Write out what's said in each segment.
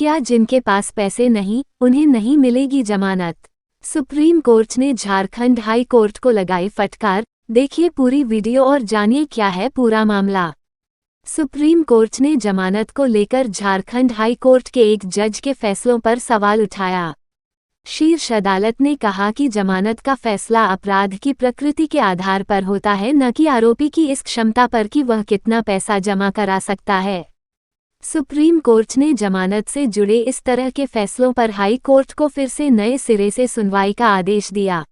क्या जिनके पास पैसे नहीं, उन्हें नहीं मिलेगी जमानत? सुप्रीम कोर्ट ने झारखंड हाई कोर्ट को लगाई फटकार। देखिए पूरी वीडियो और जानिए क्या है पूरा मामला। सुप्रीम कोर्ट ने जमानत को लेकर झारखंड हाई कोर्ट के एक जज के फैसलों पर सवाल उठाया। शीर्ष अदालत ने कहा कि जमानत का फैसला अपराध की प्रकृति के आधार पर होता है, न कि आरोपी की इस क्षमता पर कि वह कितना पैसा जमा करा सकता है। सुप्रीम कोर्ट ने जमानत से जुड़े इस तरह के फैसलों पर हाई कोर्ट को फिर से नए सिरे से सुनवाई का आदेश दिया।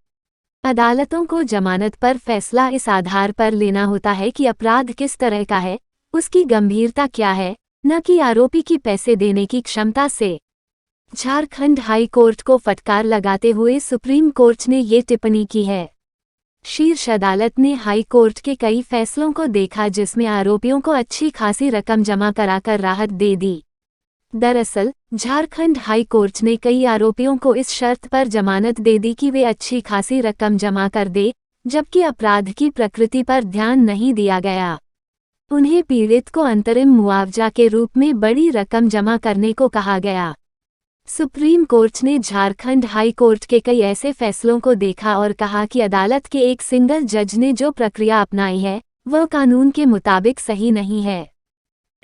अदालतों को जमानत पर फैसला इस आधार पर लेना होता है कि अपराध किस तरह का है, उसकी गंभीरता क्या है, न कि आरोपी की पैसे देने की क्षमता से। झारखंड हाई कोर्ट को फटकार लगाते हुए सुप्रीम कोर्ट ने ये टिप्पणी की है। शीर्ष अदालत ने हाई कोर्ट के कई फैसलों को देखा जिसमें आरोपियों को अच्छी खासी रकम जमा कराकर राहत दे दी। दरअसल झारखंड हाई कोर्ट ने कई आरोपियों को इस शर्त पर जमानत दे दी कि वे अच्छी खासी रकम जमा कर दे, जबकि अपराध की प्रकृति पर ध्यान नहीं दिया गया। उन्हें पीड़ित को अंतरिम मुआवजा के रूप में बड़ी रकम जमा करने को कहा गया। सुप्रीम कोर्ट ने झारखंड हाई कोर्ट के कई ऐसे फैसलों को देखा और कहा कि अदालत के एक सिंगल जज ने जो प्रक्रिया अपनाई है वह कानून के मुताबिक सही नहीं है।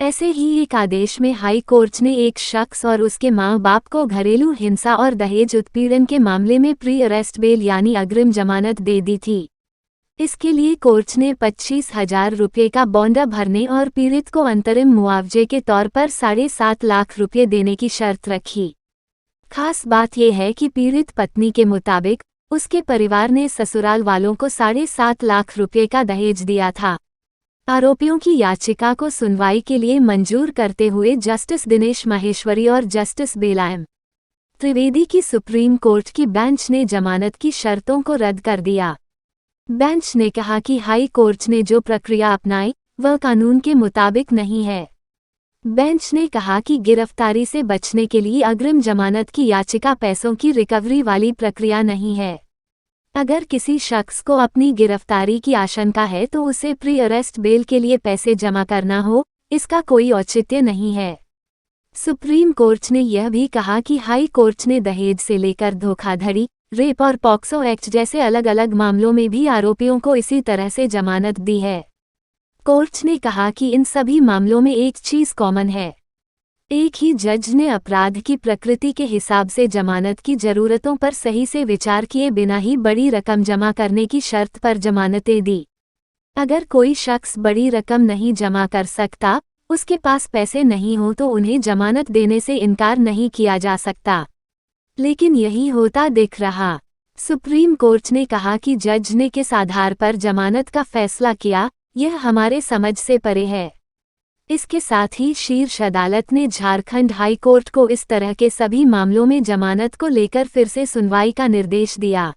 ऐसे ही एक आदेश में हाई कोर्ट ने एक शख्स और उसके माँ बाप को घरेलू हिंसा और दहेज उत्पीड़न के मामले में प्री अरेस्ट बेल यानी अग्रिम जमानत दे दी थी। इसके लिए कोर्ट ने 25,000 रुपये का बॉन्ड भरने और पीड़ित को अंतरिम मुआवजे के तौर पर 7.5 लाख रुपये देने की शर्त रखी। खास बात यह है कि पीड़ित पत्नी के मुताबिक उसके परिवार ने ससुराल वालों को 7.5 लाख रुपये का दहेज दिया था। आरोपियों की याचिका को सुनवाई के लिए मंजूर करते हुए जस्टिस दिनेश माहेश्वरी और जस्टिस बेलाएम त्रिवेदी की सुप्रीम कोर्ट की बेंच ने जमानत की शर्तों को रद्द कर दिया। बेंच ने कहा कि हाई कोर्ट ने जो प्रक्रिया अपनाई वह कानून के मुताबिक नहीं है। बेंच ने कहा कि गिरफ्तारी से बचने के लिए अग्रिम जमानत की याचिका पैसों की रिकवरी वाली प्रक्रिया नहीं है। अगर किसी शख्स को अपनी गिरफ्तारी की आशंका है तो उसे प्री अरेस्ट बेल के लिए पैसे जमा करना हो, इसका कोई औचित्य नहीं है। सुप्रीम कोर्ट ने यह भी कहा कि हाई कोर्ट ने दहेज से लेकर धोखाधड़ी, रेप और पॉक्सो एक्ट जैसे अलग अलग मामलों में भी आरोपियों को इसी तरह से जमानत दी है। कोर्ट ने कहा कि इन सभी मामलों में एक चीज कॉमन है, एक ही जज ने अपराध की प्रकृति के हिसाब से जमानत की जरूरतों पर सही से विचार किए बिना ही बड़ी रकम जमा करने की शर्त पर जमानतें दी। अगर कोई शख्स बड़ी रकम नहीं जमा कर सकता, उसके पास पैसे नहीं हो तो उन्हें जमानत देने से इनकार नहीं किया जा सकता, लेकिन यही होता दिख रहा। सुप्रीम कोर्ट ने कहा कि जज ने किस आधार पर जमानत का फैसला किया यह हमारे समझ से परे है। इसके साथ ही शीर्ष अदालत ने झारखंड हाई कोर्ट को इस तरह के सभी मामलों में जमानत को लेकर फिर से सुनवाई का निर्देश दिया।